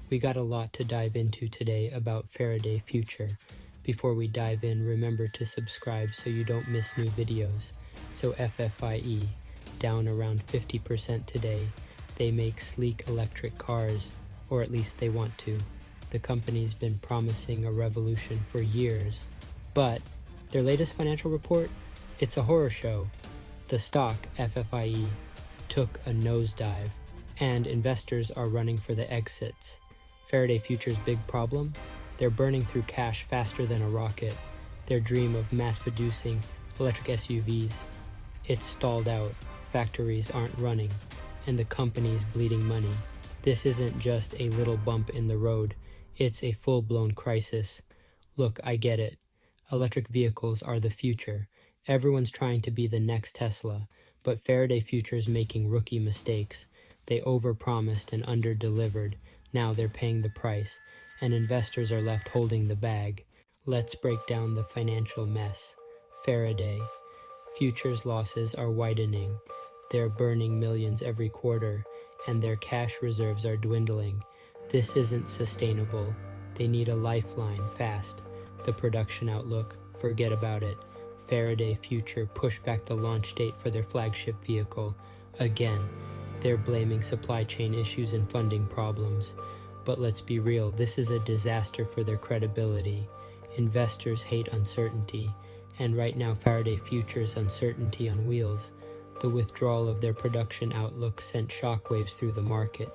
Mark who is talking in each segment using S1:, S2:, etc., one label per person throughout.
S1: We got a lot to dive into today about Faraday Future. Before we dive in, remember to subscribe so you don't miss new videos. So FFIE, down around 50% today. They make sleek electric cars, or at least they want to. The company's been promising a revolution for years, but their latest financial report, it's a horror show. The stock, FFIE, took a nosedive, and investors are running for the exits. Faraday Future's big problem? They're burning through cash faster than a rocket. Their dream of mass-producing electric SUVs, it's stalled out. Factories aren't running, and the company's bleeding money. This isn't just a little bump in the road, it's a full-blown crisis. Look, I get it. Electric vehicles are the future. Everyone's trying to be the next Tesla, but Faraday Future's making rookie mistakes. They overpromised and under-delivered. Now they're paying the price, and investors are left holding the bag. Let's break down the financial mess. Faraday. Future's losses are widening. They're burning millions every quarter, and their cash reserves are dwindling. This isn't sustainable. They need a lifeline fast. The production outlook, forget about it. Faraday Future pushed back the launch date for their flagship vehicle. Again, they're blaming supply chain issues and funding problems. But let's be real, this is a disaster for their credibility. Investors hate uncertainty, and right now Faraday Future's uncertainty on wheels. The withdrawal of their production outlook sent shockwaves through the market.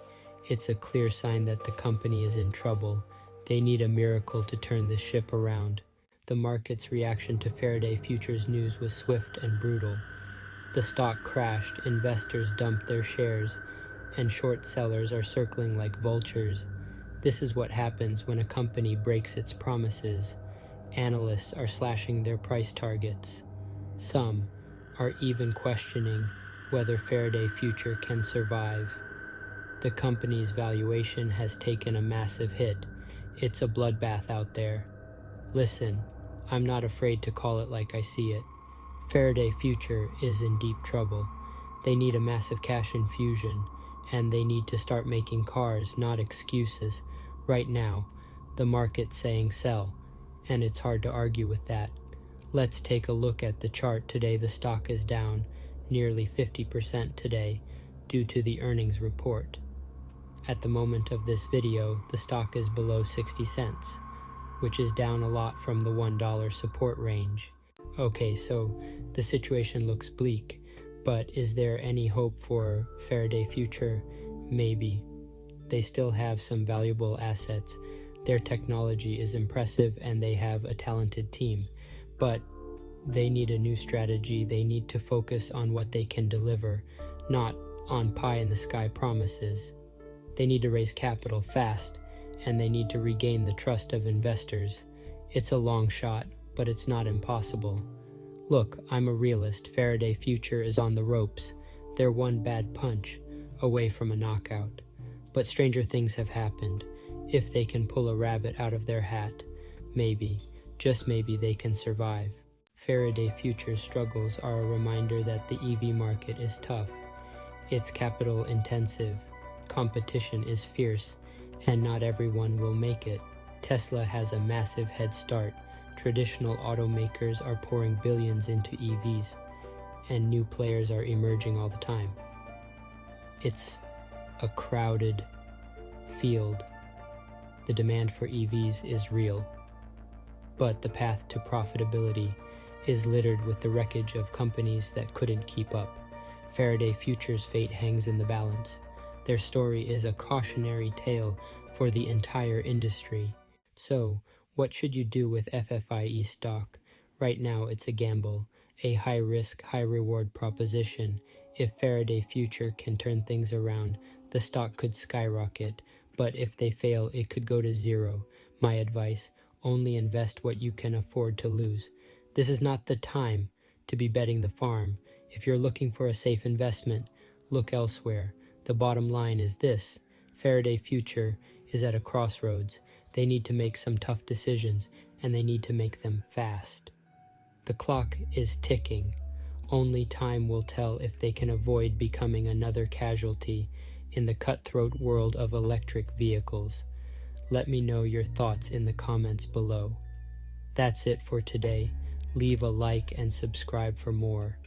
S1: It's a clear sign that the company is in trouble. They need a miracle to turn the ship around. The market's reaction to Faraday Future's news was swift and brutal. The stock crashed, investors dumped their shares, and short sellers are circling like vultures. This is what happens when a company breaks its promises. Analysts are slashing their price targets. Some are even questioning whether Faraday Future can survive. The company's valuation has taken a massive hit. It's a bloodbath out there. Listen, I'm not afraid to call it like I see it. Faraday Future is in deep trouble. They need a massive cash infusion, and they need to start making cars, not excuses. Right now, the market's saying sell, and it's hard to argue with that. Let's take a look at the chart today. The stock is down nearly 50% today due to the earnings report. At the moment of this video, the stock is below 60 cents, which is down a lot from the $1 support range. Okay, so the situation looks bleak, but is there any hope for Faraday Future? Maybe. They still have some valuable assets. Their technology is impressive and they have a talented team, but they need a new strategy. They need to focus on what they can deliver, not on pie-in-the-sky promises. They need to raise capital fast, and they need to regain the trust of investors. It's a long shot, but it's not impossible. Look, I'm a realist. Faraday Future is on the ropes. They're one bad punch away from a knockout. But stranger things have happened. If they can pull a rabbit out of their hat, maybe, just maybe they can survive. Faraday Future's struggles are a reminder that the EV market is tough. It's capital intensive. Competition is fierce, and not everyone will make it. Tesla has a massive head start. Traditional automakers are pouring billions into EVs, and new players are emerging all the time. It's a crowded field. The demand for EVs is real, but the path to profitability is littered with the wreckage of companies that couldn't keep up. Faraday Future's fate hangs in the balance. Their story is a cautionary tale for the entire industry. So, what should you do with FFIE stock? Right now it's a gamble, a high-risk, high-reward proposition. If Faraday Future can turn things around, the stock could skyrocket, but if they fail, it could go to zero. My advice, only invest what you can afford to lose. This is not the time to be betting the farm. If you're looking for a safe investment, look elsewhere. The bottom line is this: Faraday Future is at a crossroads. They need to make some tough decisions, and they need to make them fast. The clock is ticking. Only time will tell if they can avoid becoming another casualty in the cutthroat world of electric vehicles. Let me know your thoughts in the comments below. That's it for today. Leave a like and subscribe for more.